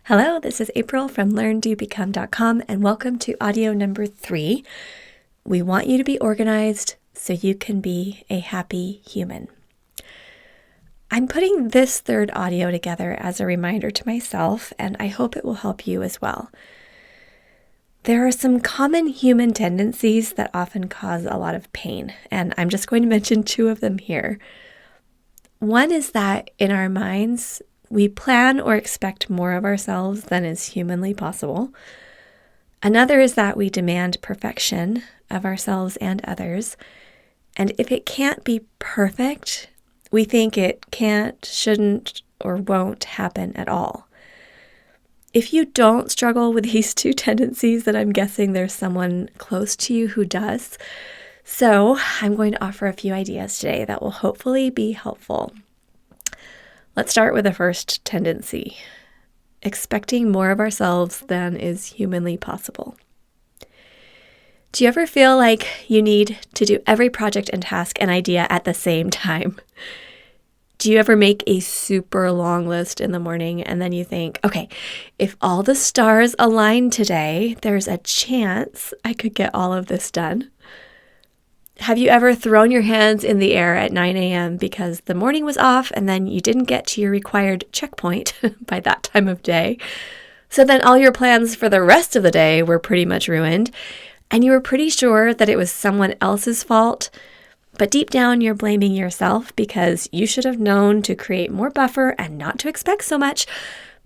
Hello, this is April from LearnDoBecome.com, and welcome to audio number 3. We want you to be organized so you can be a happy human. I'm putting this third audio together as a reminder to myself, and I hope it will help you as well. There are some common human tendencies that often cause a lot of pain, and I'm just going to mention 2 of them here. One is that in our minds, we plan or expect more of ourselves than is humanly possible. Another is that we demand perfection of ourselves and others. And if it can't be perfect, we think it can't, shouldn't, or won't happen at all. If you don't struggle with these 2 tendencies, then I'm guessing there's someone close to you who does. So I'm going to offer a few ideas today that will hopefully be helpful. Let's start with the first tendency, expecting more of ourselves than is humanly possible. Do you ever feel like you need to do every project and task and idea at the same time? Do you ever make a super long list in the morning and then you think, okay, if all the stars align today, there's a chance I could get all of this done? Have you ever thrown your hands in the air at 9 a.m. because the morning was off and then you didn't get to your required checkpoint by that time of day? So then all your plans for the rest of the day were pretty much ruined, and you were pretty sure that it was someone else's fault, but deep down you're blaming yourself because you should have known to create more buffer and not to expect so much.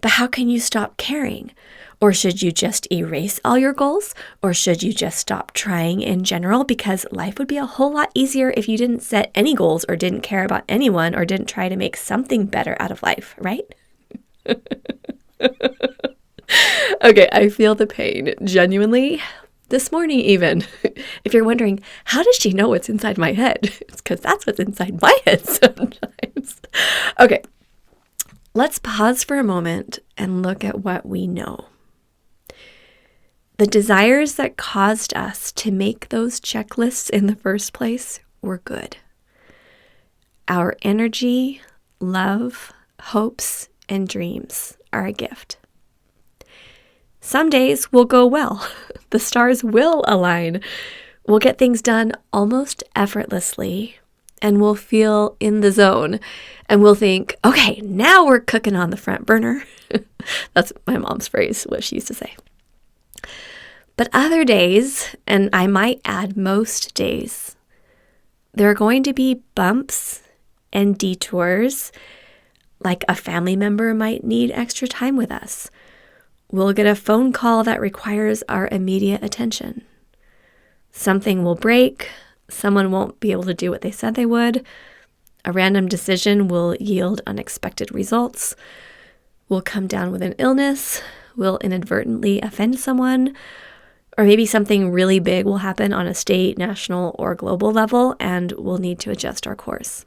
But how can you stop caring? Or should you just erase all your goals? Or should you just stop trying in general? Because life would be a whole lot easier if you didn't set any goals or didn't care about anyone or didn't try to make something better out of life, right? Okay, I feel the pain, genuinely. This morning even. If you're wondering, how does she know what's inside my head? It's because that's what's inside my head sometimes. Okay, let's pause for a moment and look at what we know. The desires that caused us to make those checklists in the first place were good. Our energy, love, hopes, and dreams are a gift. Some days will go well. The stars will align. We'll get things done almost effortlessly, and we'll feel in the zone. And we'll think, okay, now we're cooking on the front burner. That's my mom's phrase, what she used to say. But other days, and I might add most days, there are going to be bumps and detours, like a family member might need extra time with us. We'll get a phone call that requires our immediate attention. Something will break, someone won't be able to do what they said they would, a random decision will yield unexpected results, we'll come down with an illness, we'll inadvertently offend someone, or maybe something really big will happen on a state, national, or global level, and we'll need to adjust our course.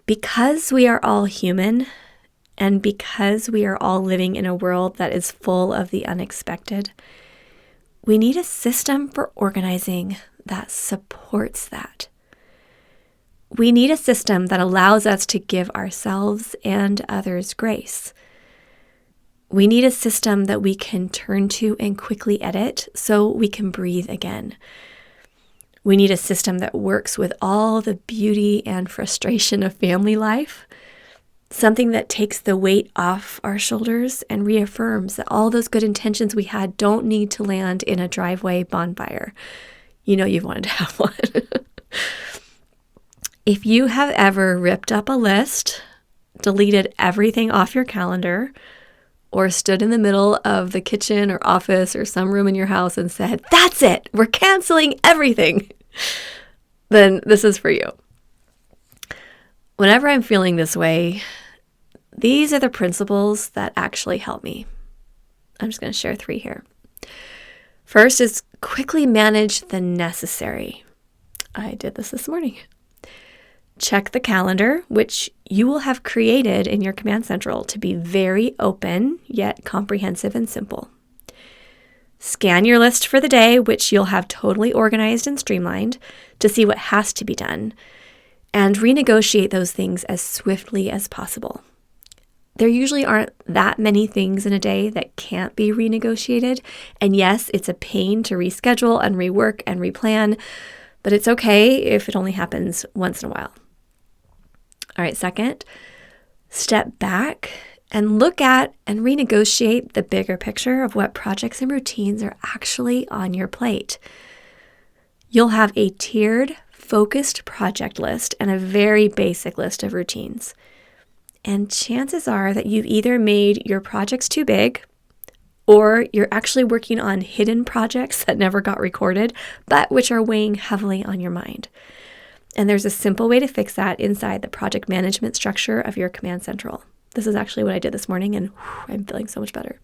Because we are all human, and because we are all living in a world that is full of the unexpected, we need a system for organizing that supports that. We need a system that allows us to give ourselves and others grace. We need a system that we can turn to and quickly edit so we can breathe again. We need a system that works with all the beauty and frustration of family life, something that takes the weight off our shoulders and reaffirms that all those good intentions we had don't need to land in a driveway bonfire. You know you've wanted to have one. If you have ever ripped up a list, deleted everything off your calendar, or stood in the middle of the kitchen or office or some room in your house and said, "That's it, we're canceling everything," then this is for you. Whenever I'm feeling this way, these are the principles that actually help me. I'm just going to share 3 here. First is quickly manage the necessary. I did this morning. Check the calendar, which you will have created in your Command Central to be very open, yet comprehensive and simple. Scan your list for the day, which you'll have totally organized and streamlined to see what has to be done, and renegotiate those things as swiftly as possible. There usually aren't that many things in a day that can't be renegotiated. And yes, it's a pain to reschedule and rework and replan, but it's okay if it only happens once in a while. All right, second, step back and look at and renegotiate the bigger picture of what projects and routines are actually on your plate. You'll have a tiered, focused project list and a very basic list of routines. And chances are that you've either made your projects too big, or you're actually working on hidden projects that never got recorded, but which are weighing heavily on your mind. And there's a simple way to fix that inside the project management structure of your Command Central. This is actually what I did this morning, and I'm feeling so much better.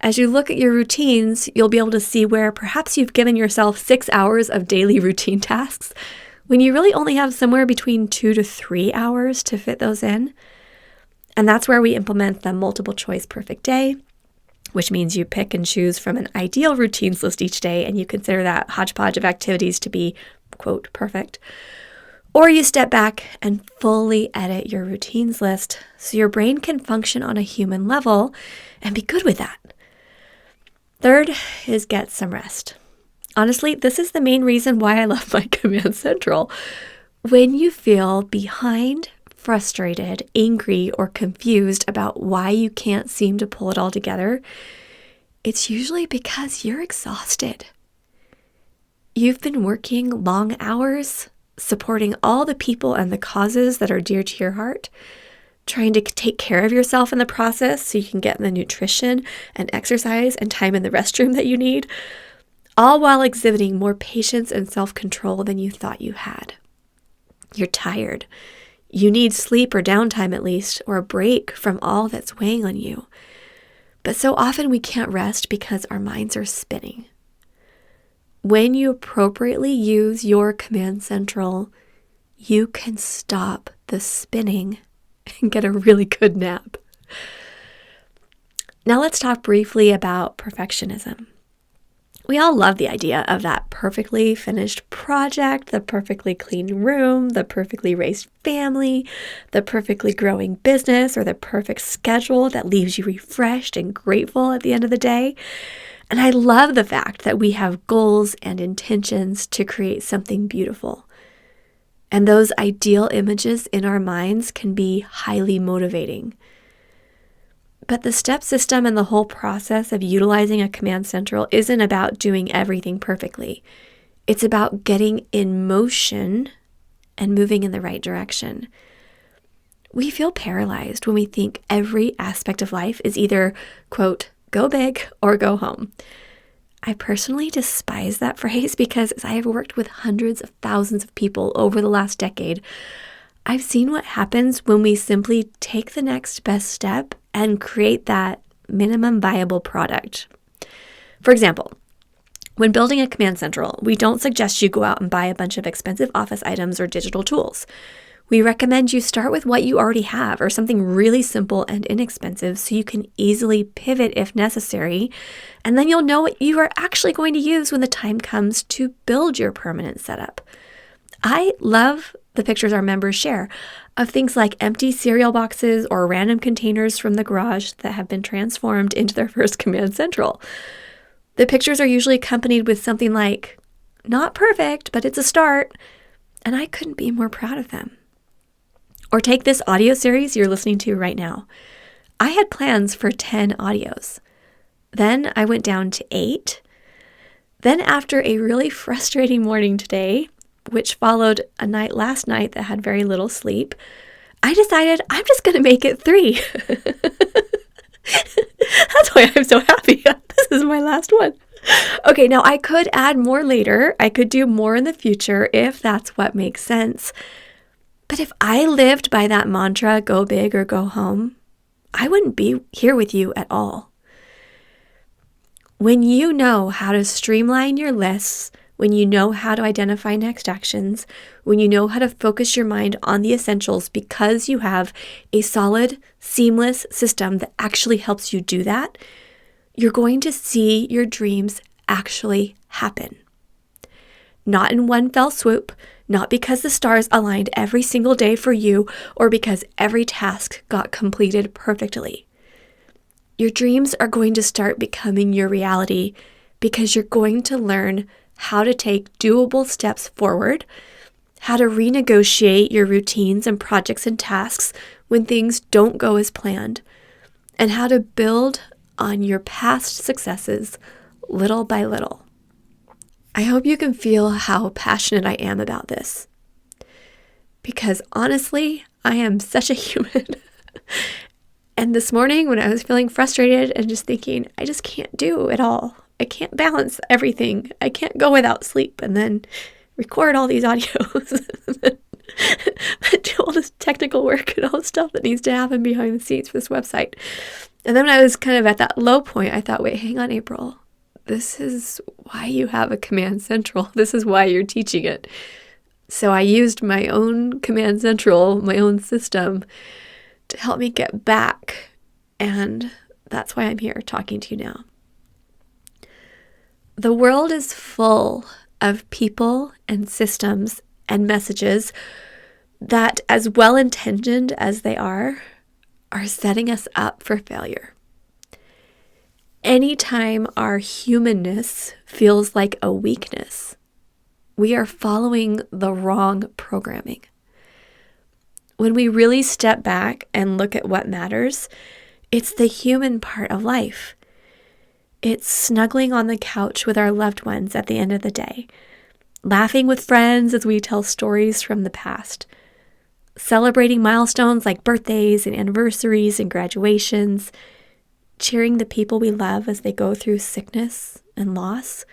As you look at your routines, you'll be able to see where perhaps you've given yourself 6 hours of daily routine tasks when you really only have somewhere between 2 to 3 hours to fit those in. And that's where we implement the multiple choice perfect day, which means you pick and choose from an ideal routines list each day, and you consider that hodgepodge of activities to be, quote, perfect. Or you step back and fully edit your routines list so your brain can function on a human level and be good with that. Third is get some rest. Honestly, this is the main reason why I love my Command Central. When you feel behind, frustrated, angry, or confused about why you can't seem to pull it all together, it's usually because you're exhausted. You've been working long hours, supporting all the people and the causes that are dear to your heart, trying to take care of yourself in the process so you can get the nutrition and exercise and time in the restroom that you need, all while exhibiting more patience and self-control than you thought you had. You're tired. You need sleep or downtime at least, or a break from all that's weighing on you. But so often we can't rest because our minds are spinning. When you appropriately use your Command Central, you can stop the spinning and get a really good nap. Now let's talk briefly about perfectionism. We all love the idea of that perfectly finished project, the perfectly clean room, the perfectly raised family, the perfectly growing business, or the perfect schedule that leaves you refreshed and grateful at the end of the day. And I love the fact that we have goals and intentions to create something beautiful. And those ideal images in our minds can be highly motivating. But the step system and the whole process of utilizing a Command Central isn't about doing everything perfectly. It's about getting in motion and moving in the right direction. We feel paralyzed when we think every aspect of life is either, quote, go big or go home. I personally despise that phrase because as I have worked with hundreds of thousands of people over the last decade, I've seen what happens when we simply take the next best step and create that minimum viable product. For example, when building a Command Central, we don't suggest you go out and buy a bunch of expensive office items or digital tools. We recommend you start with what you already have or something really simple and inexpensive so you can easily pivot if necessary, and then you'll know what you are actually going to use when the time comes to build your permanent setup. I love the pictures our members share of things like empty cereal boxes or random containers from the garage that have been transformed into their first Command Central. The pictures are usually accompanied with something like, not perfect, but it's a start, and I couldn't be more proud of them. Or take this audio series you're listening to right now. I had plans for 10 audios. Then I went down to 8. Then after a really frustrating morning today, which followed a night last night that had very little sleep, I decided I'm just going to make it 3. That's why I'm so happy. This is my last one. Okay, now I could add more later. I could do more in the future if that's what makes sense. But if I lived by that mantra, go big or go home, I wouldn't be here with you at all. When you know how to streamline your lists, when you know how to identify next actions, when you know how to focus your mind on the essentials because you have a solid, seamless system that actually helps you do that, you're going to see your dreams actually happen. Not in one fell swoop, not because the stars aligned every single day for you or because every task got completed perfectly. Your dreams are going to start becoming your reality because you're going to learn how to take doable steps forward, how to renegotiate your routines and projects and tasks when things don't go as planned, and how to build on your past successes little by little. I hope you can feel how passionate I am about this, because honestly, I am such a human. And this morning when I was feeling frustrated and just thinking, I just can't do it all. I can't balance everything. I can't go without sleep and then record all these audios and do all this technical work and all the stuff that needs to happen behind the scenes for this website. And then when I was kind of at that low point, I thought, wait, hang on, April. This is why you have a Command Central. This is why you're teaching it. So I used my own Command Central, my own system, to help me get back. And that's why I'm here talking to you now. The world is full of people and systems and messages that, as well-intentioned as they are setting us up for failure. Anytime our humanness feels like a weakness, we are following the wrong programming. When we really step back and look at what matters, it's the human part of life. It's snuggling on the couch with our loved ones at the end of the day, laughing with friends as we tell stories from the past, celebrating milestones like birthdays and anniversaries and graduations, cheering the people we love as they go through sickness and loss,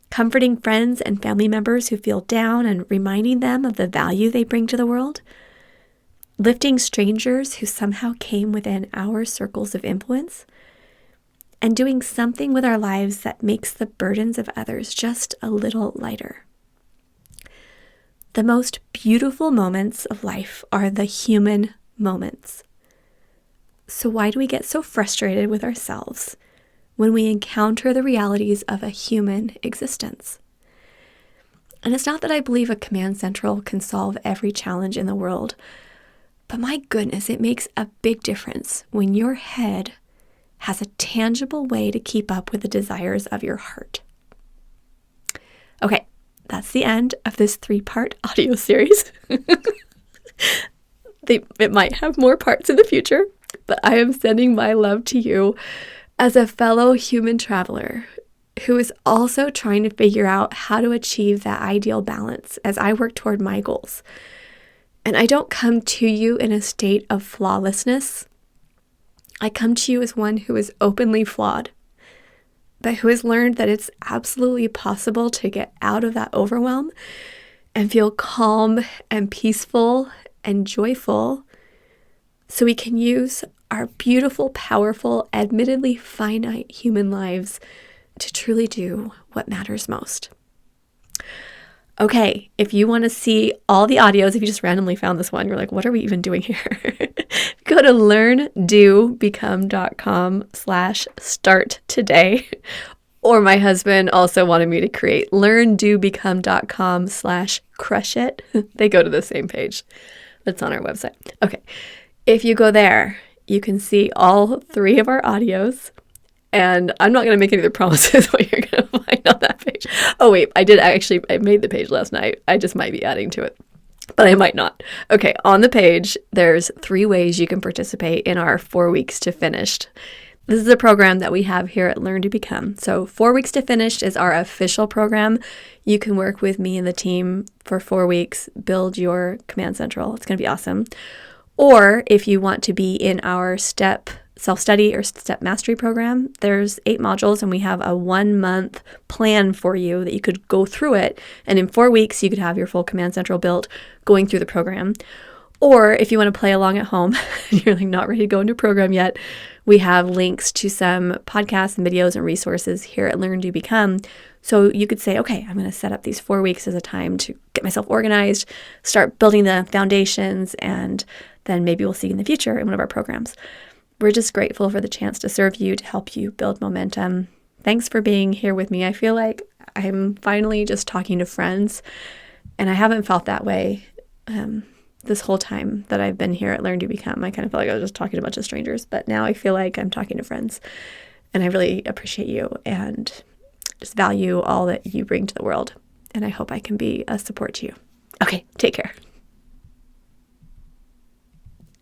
comforting friends and family members who feel down and reminding them of the value they bring to the world, lifting strangers who somehow came within our circles of influence, and doing something with our lives that makes the burdens of others just a little lighter. The most beautiful moments of life are the human moments. So why do we get so frustrated with ourselves when we encounter the realities of a human existence? And it's not that I believe a Command Central can solve every challenge in the world, but my goodness, it makes a big difference when your head has a tangible way to keep up with the desires of your heart. Okay, that's the end of this 3-part audio series. It might have more parts in the future, but I am sending my love to you as a fellow human traveler who is also trying to figure out how to achieve that ideal balance as I work toward my goals. And I don't come to you in a state of flawlessness. I come to you as one who is openly flawed, but who has learned that it's absolutely possible to get out of that overwhelm and feel calm and peaceful and joyful so we can use our beautiful, powerful, admittedly finite human lives to truly do what matters most. Okay, if you want to see all the audios, if you just randomly found this one, you're like, what are we even doing here? Go to learndobecome.com/start today. Or my husband also wanted me to create learndobecome.com/crush it. They go to the same page that's on our website. Okay, if you go there, you can see all 3 of our audios. And I'm not going to make any other promises what you're going to find on that page. Oh, wait, I made the page last night. I just might be adding to it, but I might not. Okay, on the page, there's 3 ways you can participate in our 4 weeks to finished. This is a program that we have here at Learn to Become. So 4 weeks to finished is our official program. You can work with me and the team for 4 weeks, build your Command Central. It's going to be awesome. Or if you want to be in our STEP self-study or STEP mastery program, there's 8 modules and we have a 1-month plan for you that you could go through it. And in 4 weeks, you could have your full Command Central built going through the program. Or if you want to play along at home and you're like not ready to go into a program yet, we have links to some podcasts and videos and resources here at Learn to Become. So you could say, okay, I'm going to set up these 4 weeks as a time to get myself organized, start building the foundations, and then maybe we'll see you in the future in one of our programs. We're just grateful for the chance to serve you, to help you build momentum. Thanks for being here with me. I feel like I'm finally just talking to friends And I haven't felt that way this whole time that I've been here at Learn to Become. I kind of felt like I was just talking to a bunch of strangers, but now I feel like I'm talking to friends. And I really appreciate you and just value all that you bring to the world. And I hope I can be a support to you. Okay, take care.